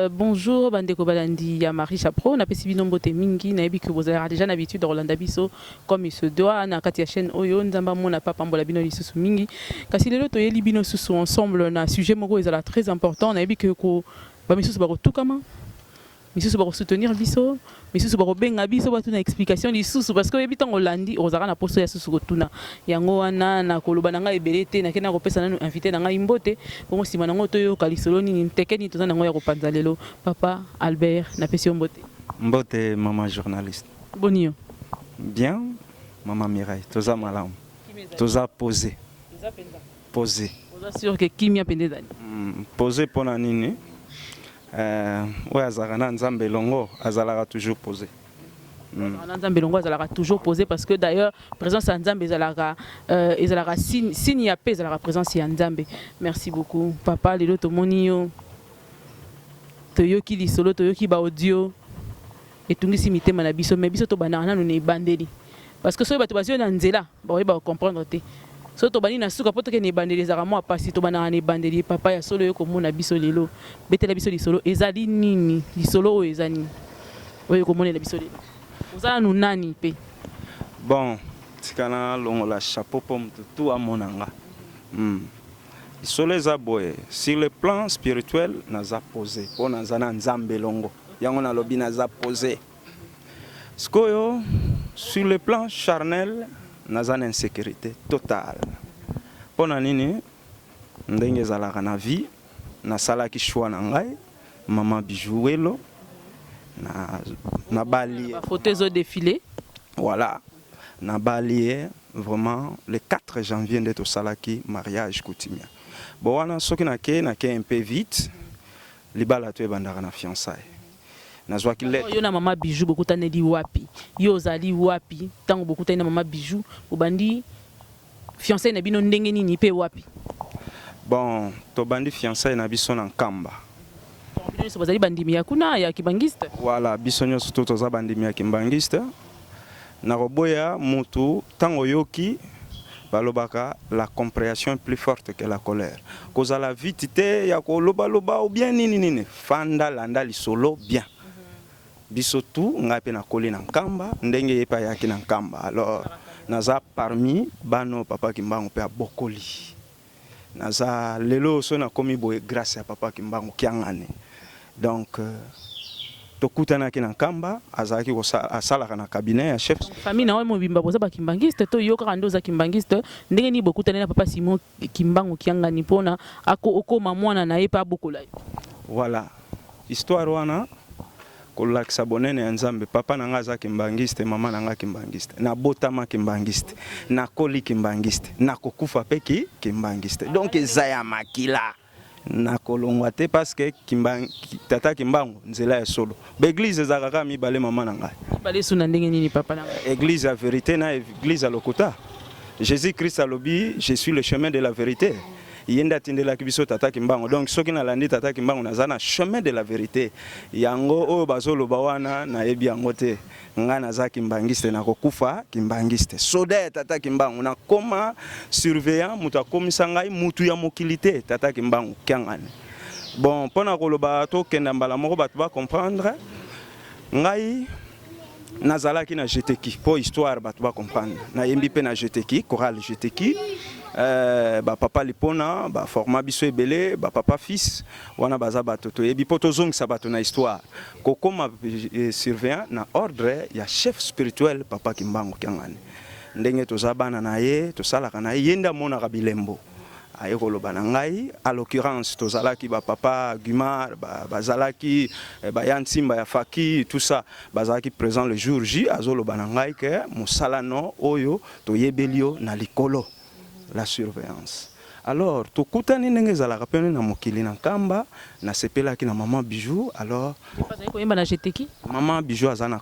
Bonjour, Bandeko Balandi, ya Marie Chapro, na pesi bino mbote mingi, na yebi que vous avez déjà l'habitude de Rolanda Biso comme il se doit, na kati ya chaîne Oyo, nzamba mona papa mbola bino lisusu mingi. Kasi lelo toyeli bino susu ensemble na sujet moko ezala très important, na yebi que ko ba misusu ba kotukama. Misusu ba soutenir biso, misusu ba benga biso ba tuna explication lisusu parce que yebi tango landi ozaka na poso ya susu kotuna. Yango wana na koloba na nga ebelete na kena kopesa nanu invité na nga imbote, bongo sima nango toyo kalisolo nini tekeni toza nango ya kopanza lelo. Papa Albert na pesi mbote. Mbote maman journaliste. Bonio. Bien, maman Mireille, toza malamu. Toza posé. Toza penza. Posé. Toza sûr que kimia pendezani. Posé pona nini? Ouais, azalaka nzambe longo, azalaka toujours posé. Nzambe longo azalaka toujours posé parce que d'ailleurs présence ya nzambe ezalaka signe ya paix ezalaka présence ya nzambe. Merci beaucoup papa lelo tomoni yo. Toyoki lisolo toyoki ba audio etungisi mitema na biso mais biso to bana nanu ne bandeli parce que so bato basio na nzela ba ba comprendre te. So to bani na suka poto ke ne bandeli ezaka mo apasi to bana ne bandeli papa ya solo yo komona biso lelo betela biso lisolo ezali nini lisolo o ezani oyo komona biso lelo ozala nu nani pe bon tikana longo la chapeau pomme tout amonanga lisolo eza boye sur le plan spirituel naza posé po naza na nzambe longo yango na lobi naza posé skoyo sur le plan charnel naza na insécurité totale pona nini ndenge ezalaka na vie nasalaki choix na ngai mama bijouelo na bali photos au défilé voilà na bali vraiment le 4 janvier de tosalaki mariage coutumier bon wana soki na ke un peu vite libala to ebandaka na fiançailles nazwaki lettre yo na mama bijou bokutaneli wapi yo ozali wapi tango bokutani na mama bijou obandi fiancé na bino ndenge nini pe wapi bon to bandi fiancé na biso na Nkamba bino so bazali bandimi ya kuna ya kibangiste voilà biso nyonso to toza bandimi ya kibangiste na roboya mutu tango yoki balobaka la compréhension est plus forte que la colère cause la vitité ya ko loba ou bien nini fanda landa lisolo bien biso tu ngape na koli na Nkamba ndenge yepa yaki na Nkamba alors naza parmi bano papa Kimbangu pe abokoli naza lelo so na komi boye grâce à papa Kimbangu kiangane donc tokutana ki na Nkamba azaki ko asalaka na cabinet ya chef famille na mo bimba boza ba kimbangiste to yo ka ndoza kimbangiste ndenge ni bokutana na papa Simon Kimbangu kiangani pona okoma mwana na yepa bokola voilà histoire wana kolakisa bonene ya nzambe papa nanga aza kimbangiste mama nanga kimbangiste na botama kimbangiste na koli kimbangiste na kokufa pe kimbangiste donc eza ya makila na kolongwa te parce que tata Kimbangu nzela ya solo l'église ezaka kaka mibale mama nanga bale suna ndenge nini papa nanga église ya vérité na église ya lokuta Jésus Christ alobi je suis le chemin de la vérité yenda tindela kibiso tata Kimbangu donc soki na landi tata Kimbangu naza na chemin de la vérité yango oyo bazoloba wana na yebi yango te nga naza kimbangiste na kokufa kimbangiste soda tata Kimbangu na koma surveillant mutu akomisa ngai mutu ya mokilité tata Kimbangu kiangane bon pona koloba to kenda mbala moko bato ba comprendre ngai nazalaki na jeteki po histoire bato ba comprendre na yembi pe na jeteki chorale jeteki ba papa lipona ba forma biso ebele ba papa fils wana baza bato to yebi poto zongisa bato na histoire kokoma surveillant na ordre ya chef spirituel papa Kimbangu kiangane ndenge toza bana na ye tosalaka na ye yenda mona bilembo aye koloba na ngai à l'occurrence tozalaki ba papa Gumar bazalaki ba yansimba ya faki tout ça bazalaki présent le jour J azoloba na ngai ke musalano oyo toyebelio na likolo la surveillance alors tokutani ndenge ezalaka pene na mokili na Nkamba na sepelaki na maman bijou alors maman bijou azana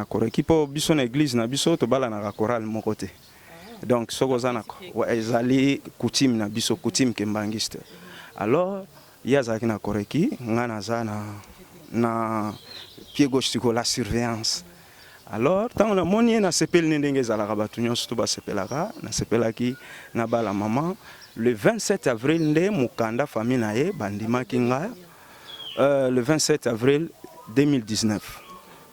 koreki po biso na église na biso tobala na chorale moko te donc soko zana ezali coutume na biso coutume kimbangiste alors yazaki na koreki ngana zana na pied gauche sur la surveillance alors tant na moni na sepel ndenge ezalaka batu nyonso to basepelaka na sepelaki na bala maman le 27 avril nde mukanda famille na ye bandimaki nga le 27 avril 2019.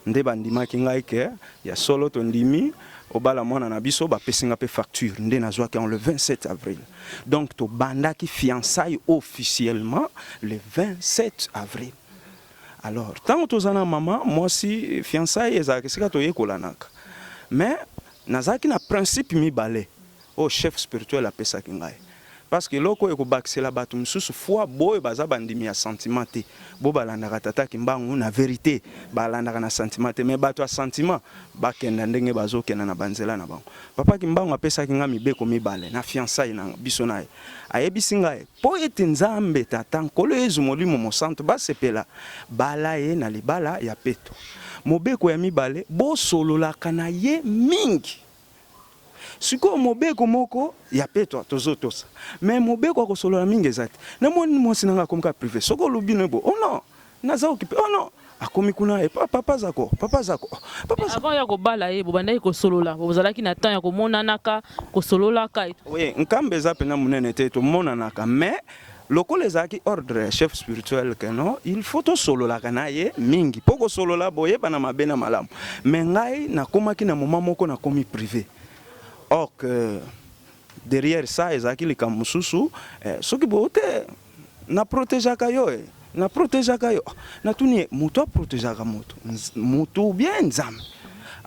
Nde bandimaki ngai ke ya solo tondimi obala mwana na biso ba pesinga pe facture nde nazwaki le 27 avril. Donc to bandaki fiançailles officiellement le 27 avril. Alors tant tozana maman moi si fiançailles ezaka sika toyekolanaka. Mais nazaki na principe mibale au chef spirituel apesaki ngai. Parce que loko ekobakisela bato misusu fois boye baza bandimi ya sentiment te bo balandaka tata kimbangu na vérité balandaka na sentiment te mais bato ya sentiment bakenda ndenge bazokenda na banzela na bango. Papa kimbangu apesaki nga mibeko mibale na fiançailles na biso naye ayebisi ngai po ete nzambe tata nkolo yezu molimo mosantu basepela bala ye na libala ya peto mobeko ya mibale bosololaka na ye mingi. Siko mobeko moko ya peto tozotosa mais mobeko akosolola mingi ezati na moni mwasi nanga komka privé soko lubino bo oh non naza occupé oh non akomi kuna e papa zako avant ya kobala ye bobanda ko solola bozalaki na temps ya komonanaka ko sololaka oui nkambe za pena munene te to monanaka mais lokola ezalaki ordre chef spirituel que non il faut to sololaka na ye mingi poko solola boye bana mabena malamu mais ngai nakomaki na moment moko nakomi privé. Or que derrière ça, ezaki li kamususu, ce qui bote na protégeaka yo, na protégeaka yo, na tuni muto protégeaka muto bien nzambe.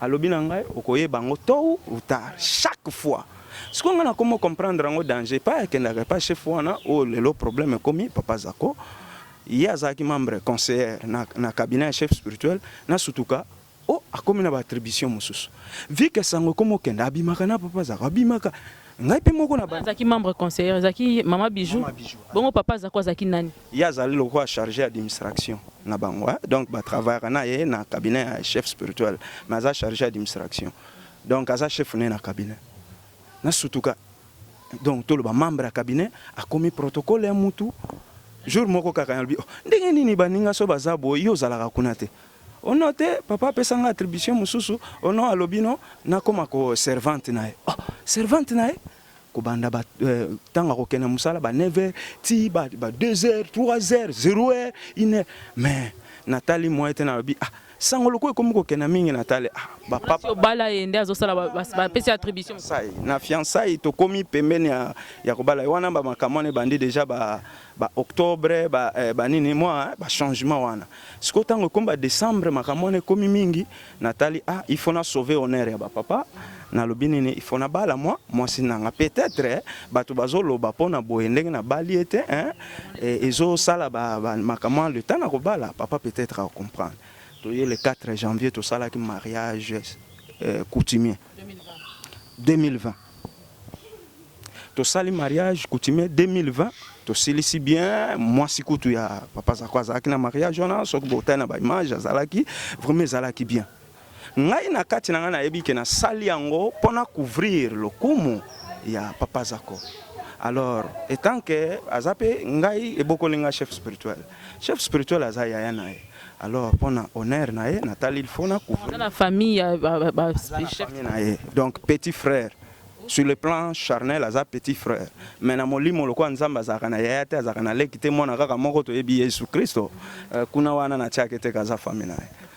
Alobi na ngai okoye bango tôt ou tard chaque fois. Ce qu'on a comment comprendre en danger pas que n'a pas chef wana ou le problème comme papa Zako, il y a zaki membre conseiller na cabinet chef spirituel na sutuka. Oh, a comme une attribution mususu. Vu que sango comme kenda abimaka na papa Zako abimaka. Ngai pe moko na ba. Zaki membre conseiller, Zaki mama bijou. Bongo papa Zako Zaki nani? Ya zali le roi chargé d'administration na bango. Donc ba travailler na ye na cabinet chef spirituel, mais za chargé d'administration. Donc aza chef né na cabinet. Na sutuka. Donc tout le membre cabinet a commis protocole ya mutu. Jour moko kaka yalbi. Ndenge nini baninga so bazabo yo zalaka kunate. On note papa pesa nga attribution mususu ono alobino na koma ko servante nae. Oh, servante nae ko banda ba tanga ko kena musala ba 9h ti ba 2h 3h 0h 1h mais Nathalie moi était na bi ah sangolo ko komiko kena mingi Nathalie ah ba papa bala yende azosala ba pesa attribution sai na fiançailles to komi pembeni ya ko bala wana ba makamone bandi déjà ba octobre ba nini moi ba changement wana siko tango komba décembre makamone komi mingi Nathalie ah il faut na sauver honneur ya ba papa na lobinini il faut na bala moi sinanga peut-être bato bazolo ba pona boyendenge na bali ete ezo sala ba makamone le temps na ko bala papa peut-être à comprendre. Le 4 janvier, tout ça là qui mariage coutumier 2020. Tout ça le mariage coutumier 2020. Tout ça bien moi si coutu ya papa Zakwaza qui na mariage on a sok botin na ba image azalaki vraiment zalaki bien. Ngai na kati na ngana yebi ke na sali yango pona couvrir le kumu ya papa Zako. Alors étant que azape ngai ebokolinga chef spirituel. Chef spirituel azaya yana. Alors, pour honneur, Nathalie, il faut couvrir la famille, donc petit frère. Sur le plan charnel, il petit frère. Mais dans mon lit, mon loco, Nzamba zakana yate, zakana lekite mona kaka moko to yebi Yesu Kristo. Kuna wana na chake te kaza famille na.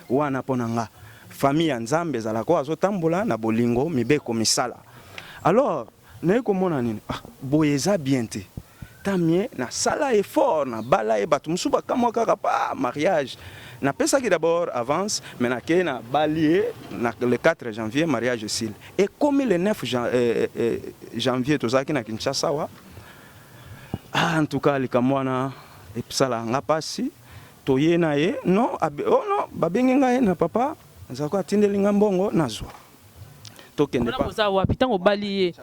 Wana ponanga famille ya Nzambe zalako azotambola na bolingo mibeko misala. Alors, neko mona nini? Ah, boyeza bien te. Tamie na sala effort na bala e batu musuba kama kaka pa mariage. Na pesa qui d'abord avance, mais na balié le 4 janvier mariage ici. Et comme le 9 janvier tout ça qui na Kinshasa wa. Ah, en tout cas les kamwana et psala nga pasi toye na ye non oh non babengi nga na papa nzako atindelinga mbongo nazwa. Tokende pa. Za wapi tango balié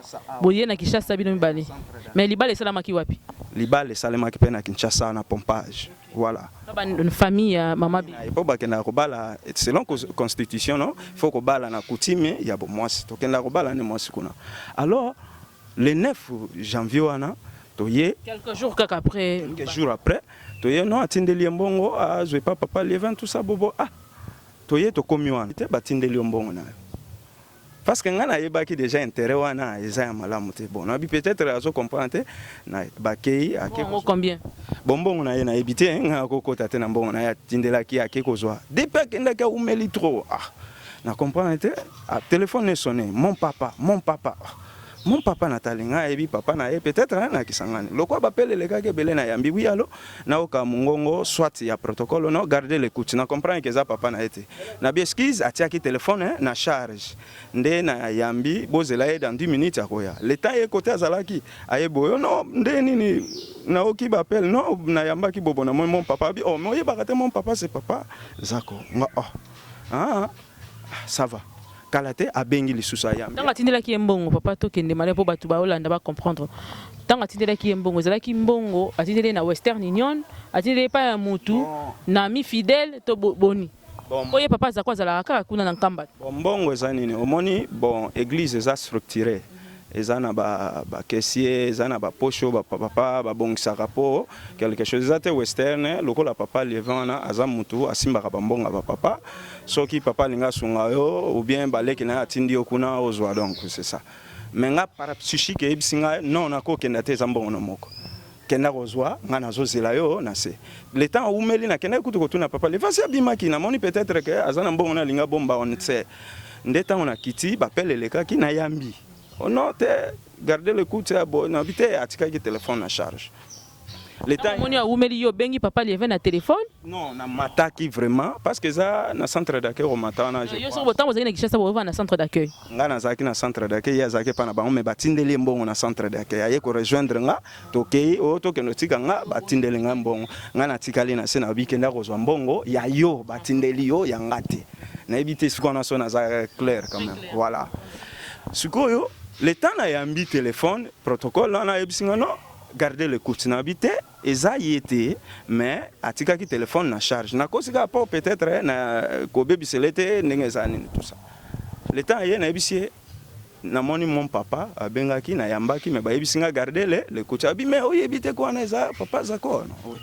boye na Kinshasa bino mibali. Mais libale salama ki wapi? Libale salama ki pe na Kinshasa na pompage. Voilà. Une famille maman bi. Il faut que na kobala selon constitution non, il faut kobala na coutume ya bo mwasi. Tokenda kobala ne mwasi kuna. Alors le 9 janvier wana toye quelques jours après toye non atindeli mbongo a je pas papa le 20 tout ça bobo ah toye to komi wana te batindeli mbongo na. parce que ngana yebaki déjà intérêt wana eza ya malamu te bon nabi peut-être azo comprendre te na bakei akeko combien bonbongo na ye na ebité nga kokota te na mbongo na ya tindelaki akeko zwa depuis akendaki umeli trop na comprendre te téléphone est sonné mon papa mon papa natalinga ebi papa na ye peut-être na kisangani lokwa bapele le kake belé na yambi oui allo na oka mungongo soit ya protocole non garder l'écoute na comprendre que ça papa na été na bi excuse atiaki téléphone na charge nde na yambi bozela ye dans 10 minutes akoya le temps ye côté azalaki aye boyo non nde nini na oki bapele non na yambaki bobo na mon papa bi oh moi bakate mon papa c'est papa zako ça va kalate abengi lisusu ayambi tanga tindelaki mbongo papa to kende male po batu ba Holanda ba comprendre tanga tindelaki mbongo zalaki mbongo atindele na Western Union atindele pa ya mutu na mi fidèle to boni oye papa za kwa zala kaka kuna na nkamba mbongo eza nini omoni bon église eza structurée eza na ba caissier eza na ba pocho ba papa ba bongisaka po quelque chose eza te western lokola papa levana aza mutu asimbaka bambonga ba papa soki papa linga sunga yo ou bien baleki na atindi okuna ozwa donc c'est ça mais nga parapsychique ebisinga non nako kenda te zambongo na moko kenda kozwa nga nazozela yo na se le temps umeli na kenda kutu kotuna papa le fasi abimaki na moni peut-être que azana mbongo na linga bomba on sait ndeta on a kiti bapele lekaki na yambi on note garder le coup de bon habiter atika ki téléphone en charge l'état moni a umeli yo bengi papa lieve na téléphone non na mataki vraiment parce que ça na centre d'accueil au matana yo so botango zaki na kishasa bo na centre d'accueil nga na zaki na centre d'accueil ya zaki pa na bango me batindeli mbongo na centre d'accueil aye ko rejoindre nga tokei o to keno tika nga batindeli nga mbongo nga na tikali na se na bikenda ko zwa mbongo ya yo batindeli yo ya ngate na ebite siko na so na za clair quand même voilà sikoyo le temps na yambi téléphone protocole na ebisinga no garder le coup na habité eza yete mais atika ki téléphone na charge na kosika pas peut-être na ko bebiselete ndenge za nini tout ça le temps ye na ebisie na moni mon papa abengaki na yambaki me ba ebisinga garder le coup abi mais oyebite ko na eza papa zako no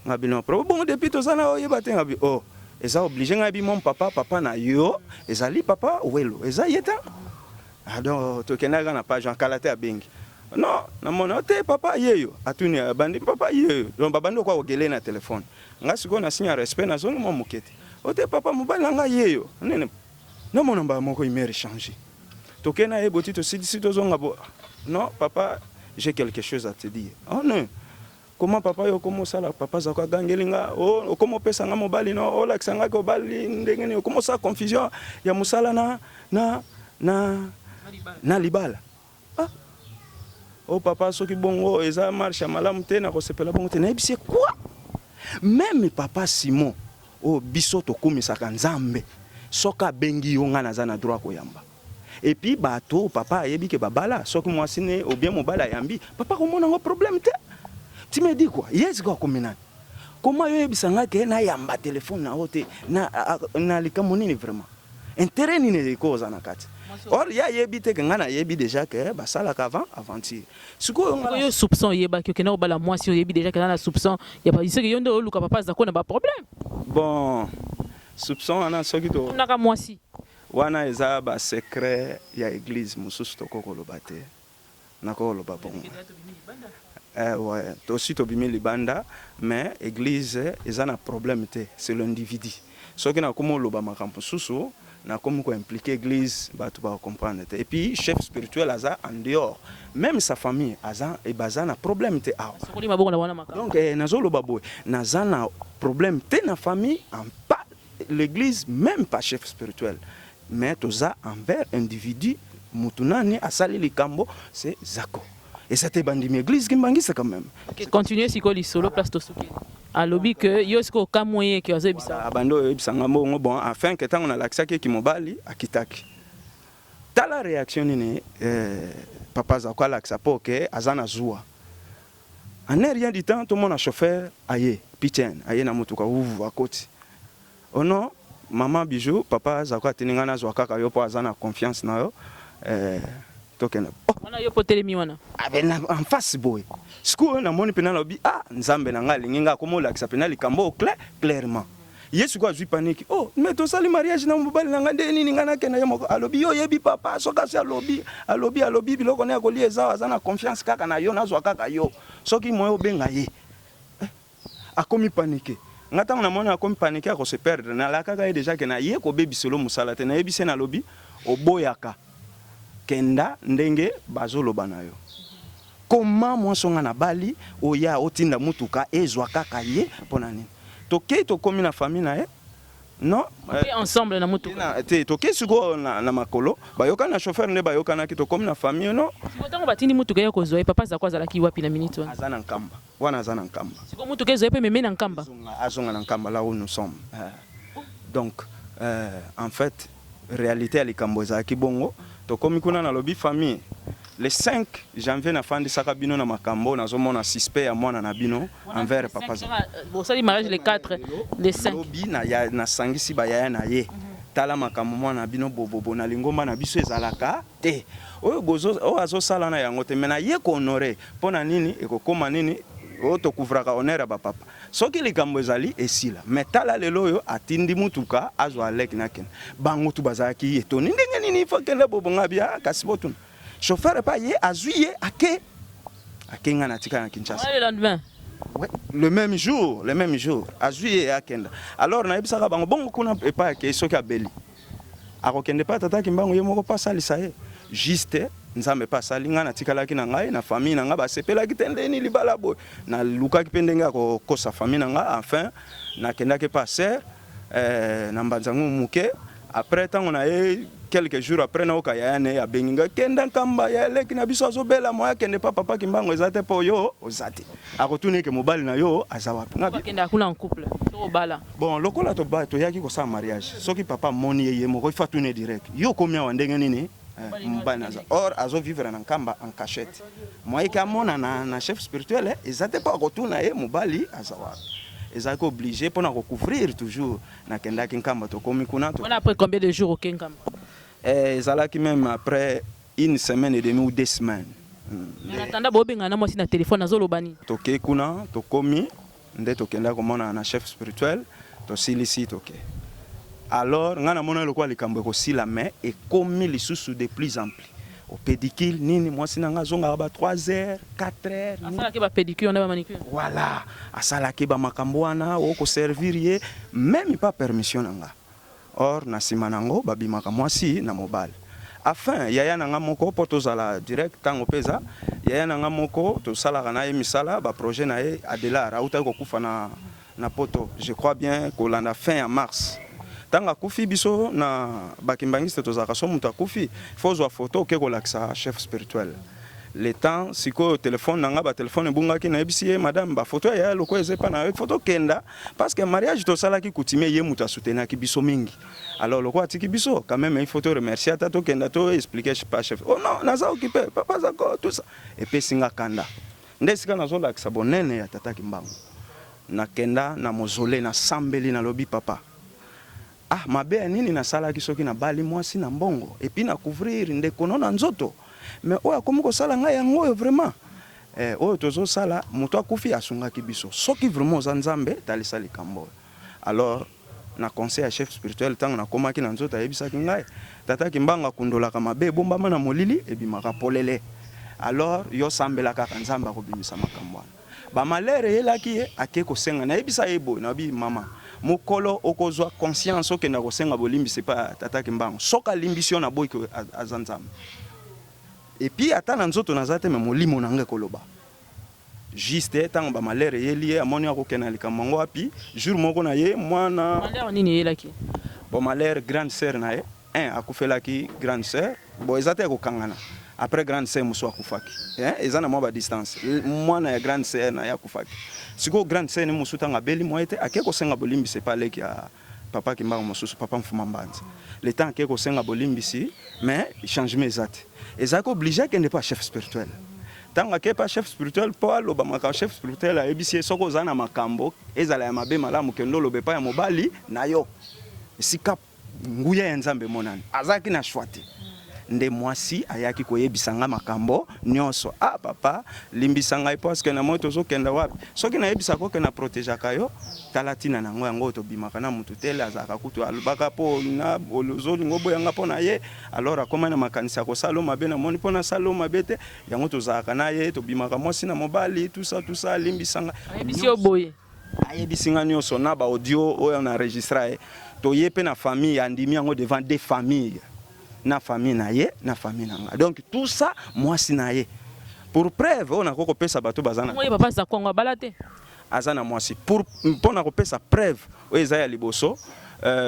ngabi no pro bon depuis to sana oyebate ngabi oh eza obligé ngabi mon papa na yo ezali papa welo eza yeta donc tokenaka na page en kalate abengi non na mona te papa yeyo atuni bandi papa yeyo donc babandi kwa ogele na téléphone nga siko na signe respect na zone mo mokete ote papa mobala nga yeyo nene na mona ba moko imere changer tokena e botito sito zonga bo non papa j'ai quelque chose à te dire oh non comment papa yo comment ça la papa za kwa gangelinga oh comment pesa nga mobali no o la kisanga ko bali ndenge ni comment ça confusion ya musala na libala oh papa soki bongo eza marche malamu te na kosepela bongo te na ebise quoi même papa Simon oh biso to kumisaka nzambe soka bengi yo nga naza na droit koyamba et puis bato papa yebi ke babala soki mwasine ou bien mobala yambi papa komona ngo problème te tu me dis quoi yes quoi kominani comment yo yebisanga ke na yamba téléphone na ote na likamoni ni vraiment intérêt ni ne cause na kati or ya yebite ke ngana yebi déjà que basala avant-hier siko yo soupçon yeba que na obala mwasi yebi déjà que na soupçon ya ba iseke yondo oluka papa za kona ba problème bon soupçon ana soki to na ka mwasi wana eza ba secret ya église mususu to kokolo bate na kokolo ba bon ouais to si to bimi libanda mais église eza na problème te c'est l'individu soki na komo loba makampo susu na comme quoi impliquer l'église bah tu vas comprendre et puis chef spirituel aza en dehors même sa famille aza et bazana problème te ah donc nazolo baboy nazana problème te na famille en pas l'église même pas chef spirituel mais toza envers individu mutunani asali likambo c'est zako et c'était bandimi église kimbangisa quand même continuer sikoli solo place to suki alobi que yosko kamoye que azebisa abando ebisanga mbongo bon afin que tango na laksaki ki mobali akitaki tala réaction ni papa za kwa laksa poke azana zua en rien du temps tout mon chauffeur aye pitchen aye na mutuka uvu akoti ono maman bijou papa za kwa tininga na zwa kaka yo po azana confiance na yo tokena wana yo potelemi wana abena en face boy siko na moni pena lobi ah nzambe na ngali nginga komo la kisa pena likambo clairement Yesu quoi azui panique. Oh, mais to sali mariage na mobali na ngande nini ngana kena yo moko alobi yo yebi papa soka si alobi biloko ne akoli eza azana confiance kaka na yo nazwa kaka yo. Soki moyo benga ye. Akomi paniqué. Ngata na mona akomi paniqué ako se perdre na la kaka déjà que na ye ko bebi solo musala te na yebi se na lobi oboyaka. Kenda ndenge bazolo banayo. Comment moi songa na bali oya otinda mutuka ezwa kaka ye pona nini? Toke to komi na famille na ye. Non, ensemble na mutuka. Toke suko na makolo, bayoka na chauffeur ne bayoka na ki to komi na famille non. Sikotango batindi mutuka ya kozwa papa za kwa zalaki wapi na minute wana? Azana nkamba. Wana azana nkamba. Siko mutuka ezo pe meme na nkamba. Azonga na nkamba là où nous sommes. Donc en fait réalité ali kambo za ki bongo to komi kuna na lobi famille. Le 5 janvier na fandi sakabino na makambo na zomona suspect ya mwana na bino envers papa. Bon ça mariage le 4 le 5. Lobi na ya na sangisi ba ya na ye. Tala makambo mwana bino bobobo na lingomba na biso ezalaka te. Oyo bozo o azo sala na yango te mena ye ko honorer pona nini ekokoma nini o to couvraka honneur ba papa. Soki likambo ezali esila mais tala lelo yo atindi mutuka azwa lek naken. Bango tu bazaki etoni ndenge nini fakele bobonga bia kasibotuna. Chauffeur pas yé azuye ake nga na tika na Kinshasa. Le lendemain. Ouais, le même jour azuye akenda. Alors na yebisaka bango bongo kuna epa ke soki abeli. Akokende pa tata kimbango ye moko pa salisa ye. Juste nzambe pa sali nga na tika laki na ngai na famille na nga ba sepela kitendeni libala boy. Na luka kipendenga ko kosa famille na nga enfin na kenda ke passer na mbanzangu muke après tant on a quelques jours après na okayane ya benginga kenda kamba ya leki na biso azobela moya kende papa kimbango ezate po yo ozate akotune ke mobali na yo azawapi ngabi kenda kuna en couple to bala bon lokola to ba to yaki ko sa mariage soki papa moni ye moko ifatune direct yo komia wa ndenge nini mobali na za or azo vivre na kamba en cachette moya ka mona na chef spirituel ezate po akotuna ye mobali azawapi. Ils sont obligés pour nous recouvrir toujours. On a après combien de jours au Kengam? Ils sont même après une semaine et demie ou 2 semaines. En attendant, Bobé a aussi un téléphone à Zolobani. Toké kuna, tokomi, ndé tokenda comme on a un chef spirituel, to silisi toké. Alors, on a mon le quoi les cambres aussi la main et comme les sous de plus en plus. Au pédicule, nini, moi si nanga zonga ba 3h, 4h. Asala ke ba pédicure, on a ba manicure. Voilà, asala ke ba makamboana, oko servir même pas permission nanga. Or na simanango babi makamwasi na mobile. Afin yaya nanga moko poto zala direct tango peza, yaya nanga moko to sala kana emisala ba projet na e adela rauta ko kufa na poto. Je crois bien qu'on l'a fin en mars. Tanga kufi biso na bakimbangiste tozaka so muta kufi faut photo ke ko laksa chef spirituel le temps siko téléphone nanga ba téléphone bunga ki na ebisi madame ba photo ya loko ezepa na photo kenda parce que mariage to sala ki coutumier ye muta soutenir ki biso mingi alors loko atiki biso quand même il faut te remercier tato kenda to expliquer pas chef oh non naza occupé papa zako tout ça et puis singa kanda ndesika nazo laksa bonene ya tata kimbango na kenda na mozole na sambeli na lobi papa. Ah, mabe nini na sala ki soki na bali mwasi na mbongo et puis na couvrir ndeko na nzoto mais oya komoko sala nga yango vraiment oyo tozo sala muto akufi asunga ki biso soki vraiment za nzambe talisa likambo alors na conseil à chef spirituel tant na komaki na nzoto yebisa ki ngai tata kimbanga kundola ka mabe bomba mana molili e bimaka polele alors yo sambela ka nzamba ko bimisa makambo ba malere yelaki akeko senga na yebisa yebo na bi mama mukolo okozwa conscience okenda kosenga bolimbi c'est pas tata kimbango soka limbisio na boy ko azanzam et puis ata na nzoto nazate me molimo nanga koloba juste tant ba malere yeli amoni akokena likambo api jour moko na ye mwana malere nini yelaki bon malere grande sœur na ye akufelaki grande sœur bon ezate ko kangana après grande sœur muso akufaki ezana mo ba distance mwana ya grande sœur na ya kufaki siko grande sœur ni muso tanga beli moete akeko senga bolimbi c'est pas leki ya papa kimbango mususu papa mfuma mbanza le temps akeko senga bolimbi si mais changement ezate ezako obligé que n'est pas chef spirituel tanga ke pas chef spirituel Paul obama ka chef spirituel a ebisi soko zana makambo ezala ya mabe malamu kendo lobe pa ya mobali na yo sika nguya ya nzambe monani azaki na shwati nde mwasi ayaki koyebisanga makambo nyonso. Ah papa limbisanga ipo parce que na moto zokenda wapi soki na yebisa ko ke na protégeaka yo talatina nango yango to bimaka na mutu tele azaka kutu alubaka po na olozo ngobo yanga pona ye alors akoma na makanisa ko salo mabe na moni pona salo mabete yango to zaka na ye to bimaka mwasi na mobali tout ça limbisanga ayebisi oboye ayebisinga nyonso na ba audio oyo na enregistré to yepe na famille andimi yango devant des familles na famille na ye na famille nanga donc tout ça mwasi na ye pour preuve on a ko pesa bato bazana moi papa za kongo balate azana mwasi pour mpona ko pesa preuve o ezaya liboso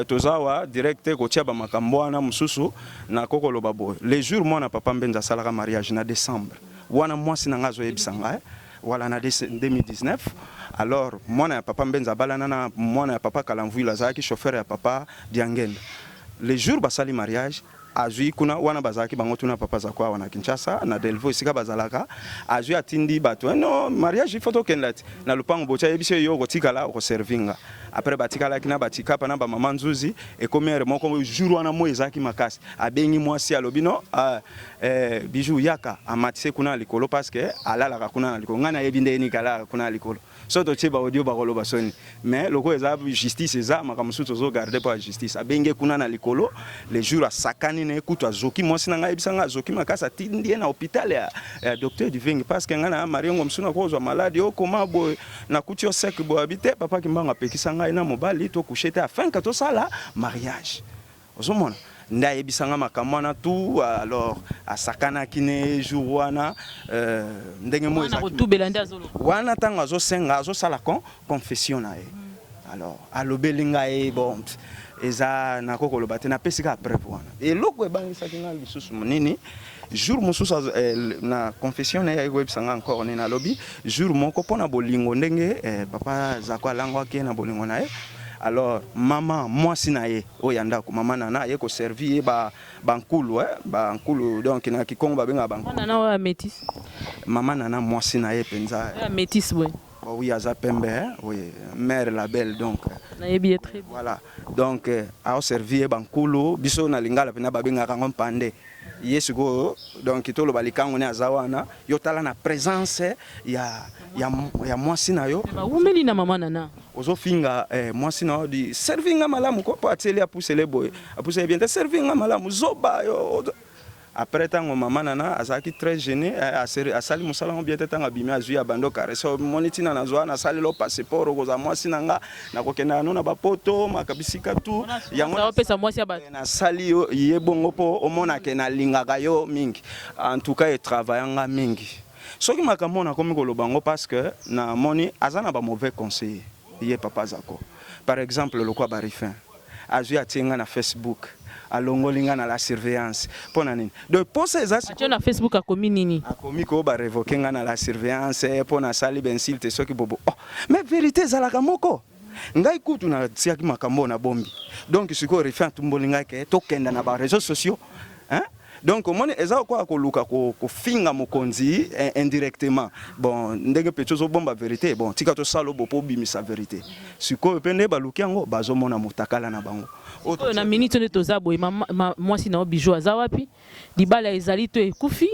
tozawa direct ko tia ba makambo wana mususu na koko loba boy les jours moi na papa mbenza salaka mariage na décembre wana mwasi nanga zo yebisanga voilà na 2019 alors moi na papa mbenza balana na moi na papa kalamvula zaki chauffeur ya papa Diangenda les jours basali mariage azui kuna wana bazaki bango tuna papa za kwa wana Kinshasa na Delvaux sika bazalaka azui atindi bato no mariage il faut to kendati na lupango bocha yebise yo kotikala ko servinga après batikala kina batika pana ba mama nzuzi e komere moko jour wana mo ezaki makasi abengi mwasi alobino bijou yaka amatise kuna likolo parce que alala ka kuna likolo ngana yebinde ni kala kuna likolo so to tiba audio ba koloba soni mais loko eza justice eza makamusuto zo garder pour justice abenge kuna na likolo les jours a sakani ne kutu azoki mwasi nanga ebisanga azoki makasa tindi na hôpital ya docteur du Vingi parce que ngana mariango msuna kozwa malade okoma boy na kuti sec bo habiter papa kimbanga pekisanga ina mobali to coucher afin que to sala mariage ozomona nda yebisanga makamwana tout alors asakana kine jour wana ndenge mo ezaki tout belanda zolo wana tanga zo senga zo sala confession na alors alobelinga bon eza na kokolo bate na pesika après wana et loko ebangisa kinga lisusu nini jour mususu na confession na ya websanga encore ni na lobby jour moko pona bolingo ndenge papa zakwa langwa ke na bolingo na ye alors maman mwasi na ye oyanda ko mama nana ye ko servir ba bankulu bankulu donc na kikongo babenga bankulu nana wa métis mama nana mwasi na ye penza métis boy oui aza pembe oui mère la belle donc na yebi très voilà donc a servir bankulu biso na lingala pena babenga kango pande yesugo donc tolo balikango ne azawana yotala na présence ya mwasi na yo ba umeli na mama nana ozofinga mwasi na di servinga malamu ko pa ateli apusele boy apusele bien servinga malamu zoba yo après tango mama nana azaki très gêné asali musala bien tanga bimi azui abando kareso monitina na zwa na sali lo passeport ko za mwasi nanga na kokenda no na bapoto makabisika tu yango pesa mwasi aba na sali yo yebongo po omona ke na lingaka yo mingi en tout cas e travaillanga mingi soki makamona komi kolobango parce que na moni azana ba mauvais conseiller ye papa zako par exemple le quoi barifin azui atinga na Facebook alongolinga na la surveillance pona nini donc posa ezasi na Facebook akomi nini akomi ko ba révoquer nga na la surveillance pona sali bensilte soki bobo mais vérité zalaka moko ngai kutu na tiaki makambo na bombi donc siko refin tumbolinga ke to kenda na ba réseaux sociaux hein donc moni eza kwa koluka ko finga mokonzi indirectement bon ndenge pechozo bomba vérité bon tika to salo bopo bimisa vérité siko pende baluki yango bazomona mutakala na bango oyo na minute ne tozabo mwasi na bijou aza wapi libala ezali to ekufi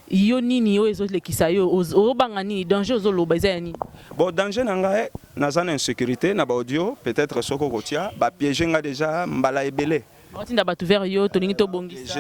yo nini yo ezolekisa yo obanga nini danger ozoloba eza ya nini bon danger na ngai naza na insécurité na ba audio peut-être soko kotia ba piéger nga déjà mbala ebele batinda bato vers yo tolingi to bongisa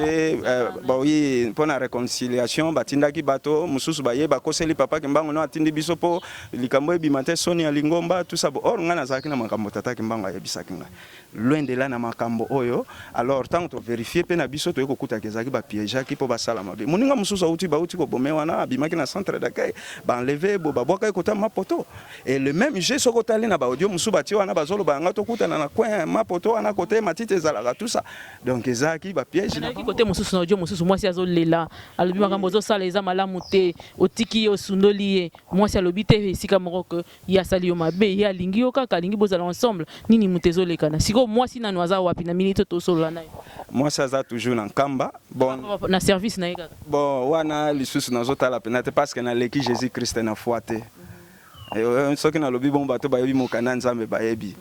ba oui pour la réconciliation batindaki bato mususu baye bakoseli papa kimbango no atindi biso po likambo ebimate soni ya lingomba tout ça or nga nazaki na makambo tata kimbango ayebisaki nga loin de là na makambo oyo alors tant to vérifier pe na biso to ekokuta kezaki ba piéger ki po basala mabe muninga mususu bauti ko bomewa na bimaki na centre d'accueil ba enlever bo babwaka ekota mapoto et le même j'ai soko tali na ba audio mususu bati wana bazolo banga to kutana na coin mapoto wana côté matite zalaka tout ça donc ezaki ba piège na côté mususu na audio mususu mwasi azolela alobi makambo zosala eza malamu te otiki yo sundoli ye mwasi alobi te esika moko que ya sali yo mabe ya lingi yo kaka lingi bozala ensemble nini mutezo lekana siko mwasi nanu aza wapi na minute to solo na mwasi aza toujours na nkamba bon na service na yeka bon wana lisusu nazotala penate parce que na leki Jésus Christ na foi te soki na lobi bon bato bayebi mokanda nzambe bayebi.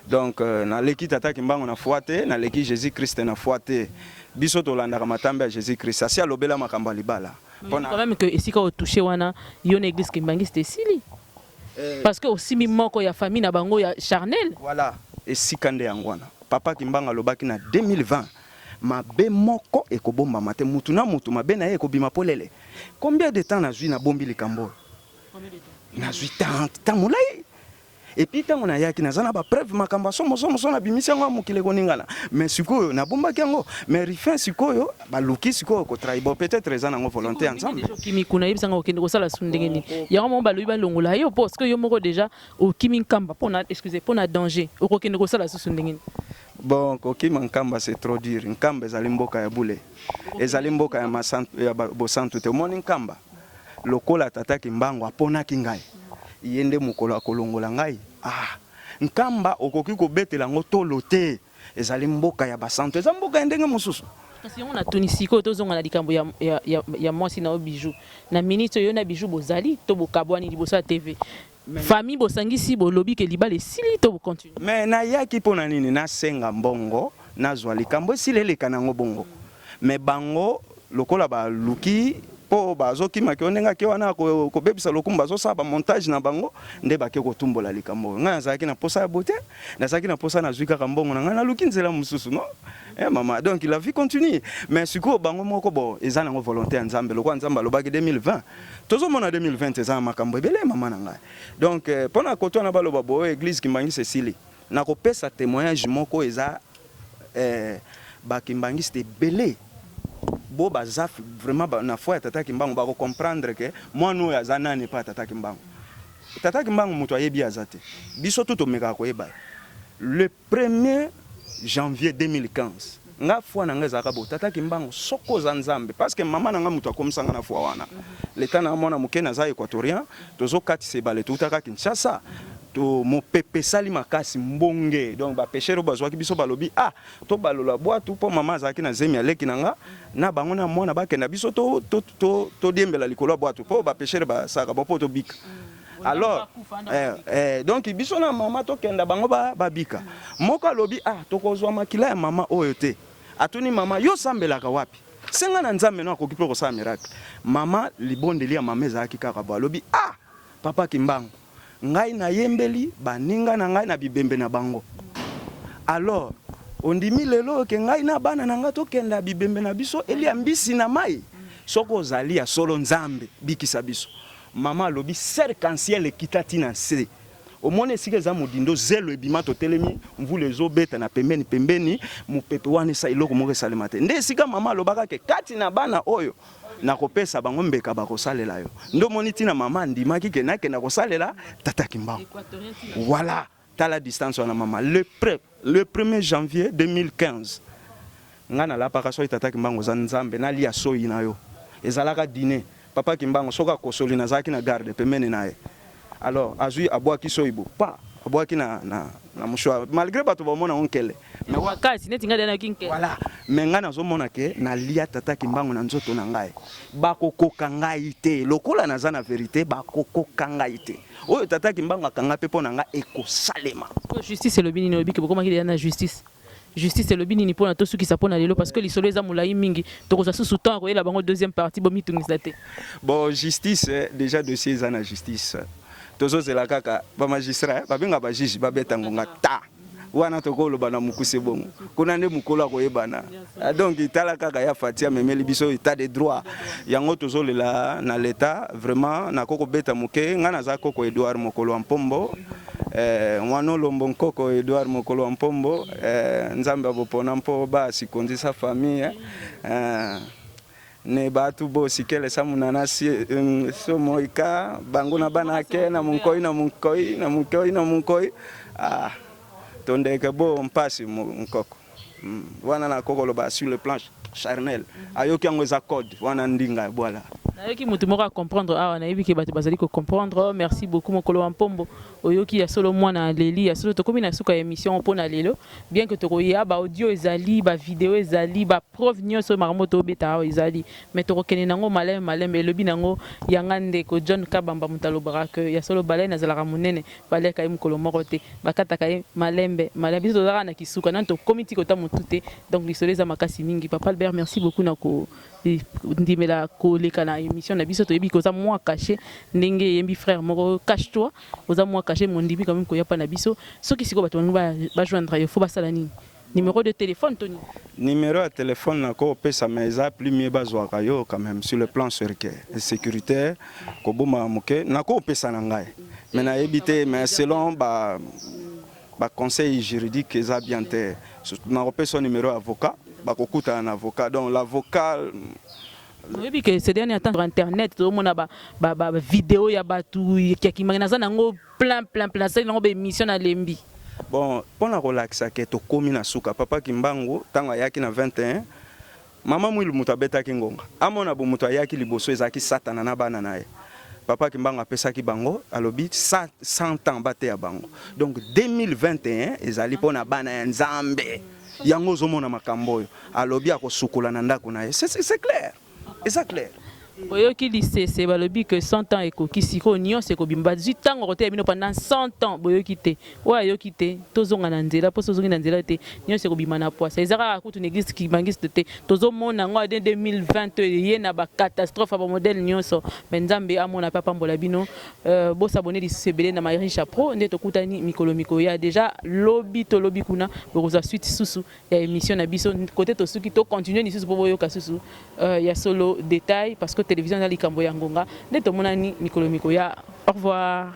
Donc na leki tata kimbango na foite na leki Jésus Christ na foite. Biso to landaka matambe ya Jésus Christ. Asi alobela makambo libala. Quand même que ici quand touché wana yon église kimbangi c'était sili. Parce que aussi mimoko ya famille na bango ya charnel. Voilà, et sikande yangwana. Papa kimbanga lobaki na 2020. Mabe moko ekobomba mate mutu na mutu mabe na ye ekobima polele. Combien de temps nazui na bombi likambo? Combien de temps? Nazui tant mulai. Et puis tant on a yaki nazana ba preuve makamba somo na bimisi ngo mukile koningana. Mais sikoyo na bomba kango, mais rifin sikoyo ba luki sikoyo ko traibo peut-être ezana ngo volonté ensemble. Kimi kuna yebisa ngo kende ko sala sundenge ni. Ya mo ba luyi ba longola yo parce que yo moko déjà au kimi nkamba pona excusez pona danger. O ko kende ko sala sundenge ni. Bon, koki mankamba c'est trop dur. Nkamba ezali mboka ya bule. Ezali mboka ya masantu ya bosantu te moni nkamba. Lokola tata kimbango apona kingai. Yende mukolo akolongola ngai. Ah, nkamba okoki kobetela ngo tolo te. Ezali mboka ya basantu. Ezali mboka ndenge mosusu. Kasi on a tunisiko tozonga na likambo ya mwasi na bijou. Na minute yo na bijou bozali to bokabwani liboso ya TV. Famille bosangisi bolobi ke libala esili to continue. Mais na yaki pona nini na senga mbongo na zwa likambo esili eleka nango bongo. Mais bango lokola ba luki po bazoki makionenga ke wana ko bebisa lokumba zo saba montage na bango nde bake ko tumbola likambo. Nga nazaki na posa ya beauté, nazaki na posa na zwika kambongo na nga na luki nzela mususu no. Maman, donc la vie continue. Mais siko bango moko bo ezana ngo volonté nzambe lokwa nzamba lobaki 2020. Tozo mona 2020 ezana makambo ebele mama na ngai. Donc pona koto na baloba bo église kimbangi Cécilie. Na ko pesa témoignage moko eza ba kimbangi c'était belé. Bo bazaf vraiment na foi tata kimbango ba ko comprendre que moi no ya zanani pa tata kimbango. Tata kimbango muto ayebi azate. Biso tout omeka ko yeba. Le 1er janvier 2015 nga foi na nga zaka bo tata kimbango soko za nzambe parce que mama na nga mutu akomsanga na foi wana leta na mona mukena za équatorien tozo kati se bale tutaka Kinshasa to mo pepe sali makasi mbonge donc ba pêcheur bazwa ki biso balobi ah to balola boa tout po mama zaki na zemi aleki na nga na bango na mona bakenda biso to diembela likolo boa tout po ba pêcheur ba saka bo to bika. Alors donc biso na mama to kenda bango ba bika moko lobi ah to kozwa makila ya mama oyo te atuni mama yo sambelaka wapi senga na nzambe no akoki pe ko sa miracle mama libondeli ya mama ezaki kaka ba lobi ah papa kimbango ngai na yembeli baninga na ngai na bibembe na bango. Alors ondimi lelo ke ngai na bana na nga to kenda bibembe na biso eli ambisi na mai soko zali ya solo nzambe bikisa biso. Mama lobi cercanciel kitati na se. Omone sike za modindo zelo ebima to telemi mvule zo beta na pembeni mu pepe wana sa iloko mo salema te. Nde sika mama lobaka ke kati na bana oyo na kopesa bango mbeka ba kosalela yo. Ndo moniti na mama ndimaki ke na kosalela tata kimbango. Voilà, ta la distance wana mama le 1er janvier 2015. Ngana la paka so tata kimbango za nzambe na lia soyi na yo. Ezalaka dîner. Papa kimbango soka kosoli na zaki na garde pemene nae. Alors azui abwaki soibo pa abwaki na mushwa malgré bato ba mona onkele mais wakati neti ngada na kinke voilà mais ngana zo mona ke na lia tata kimbango na nzoto na ngai bakokoka ngai te lokola na za na vérité bakokoka ngai te oyo tata kimbango akanga pe pona nga ekosalema justice le bini no biki bokoma ki na justice. Justice et le bini ni pona to suki sa pona lelo parce que les solo eza mulai mingi to koza sous temps ko la bango deuxième partie bo mitungisa te. Bon justice déjà dossier eza na justice. Tozo zela kaka ba magistrat ba benga ba juge ba betango ngata. Wana to ko loba na mukuse bongo. Kuna nde mukolo ko yebana. Donc itala kaka ya fatia memeli biso état de droit. Yango tozo lela na l'état vraiment na koko beta muke ngana za koko Edouard Mokolo Mpombo. Mwano lombo nkoko Edouard Mokolo Mpombo nzambe abopona mpo ba sikondi sa famille ne batu bo sikele samuna na so moika bango na bana ke na munkoi ah tondeke bo mpasi nkoko wana na koko lo ba sur le plan charnel ayoki yango za code wana ndinga voilà. Nayoki mutu moko comprendre awa nayebi ke bato bazali ko comprendre. Merci beaucoup mokolo wa mpombo oyoki ya solo mwana leli ya solo tokomi na suka ya émission mpona lelo bien que tokoya ba audio ezali ba vidéo ezali ba preuve nyonso makambo beta awa ezali mais tokokene nango malembe elobi nango yanga ndeko John Kabamba mutalobara que ya solo balai nazalaka munene baleka ye mokolo moko te bakataka ye malembe biso tozalaka na kisuka nani tokomi ti kota motu te donc lisolo eza makasi mingi. Papa Albert, merci beaucoup na ko ndimela koleka na émission na biso toyebi koza moi caché ndenge yembi frère moko cache toi oza moi caché mon ndimi quand même koya pa na biso soki siko bato ba joindre yo faut basala nini numéro de téléphone Tony numéro de téléphone nako pesa meza plus mieux bazwaka yo quand même sur le plan sécuritaire ko boma moke nako pesa na ngai mais na éviter mais selon ba conseil juridique eza bien te nako pesa numéro avocat bakokuta un avocat donc l'avocat oui que ces derniers temps sur internet tout le monde a vidéo ya batu qui magazine nango plein ça nango be émission na lembi bon pour la relaxa que to komi na suka papa Kimbangu tango yaki na 21 mama mwilu mutu abetaki ngonga amona bo mutu ayaki liboso ezaki satana na bana naye papa Kimbangu apesaki bango alobi 100 ans bate ya bango donc 2021 ezali pona bana ya nzambe yango zomona makambo oyo alobi akosukula na ndako naye c'est clair et ça clair boyoki lisese balobi que 100 ans ekoki siko nyonso ekobimba 18 ans kote bino pendant 100 ans boyoki te oyo ayoki te tozonga na nzela po tozongi na nzela te nyonso ekobima na poisa ezaka kutu une église qui bangiste te tozomona ngo en 2020 ye na ba catastrophe ba modèle nyonso mais nzambe amona papa mbola bino bo s'abonner lisusu ebele na Marisha Pro nde tokutani mikolo ya déjà lobby to lobby kuna boza suite susu ya émission na biso côté to suki to continuer lisusu po boyoka susu ya solo détail parce que télévision na likambo ya ngonga nde tomonani mikolo ya au revoir.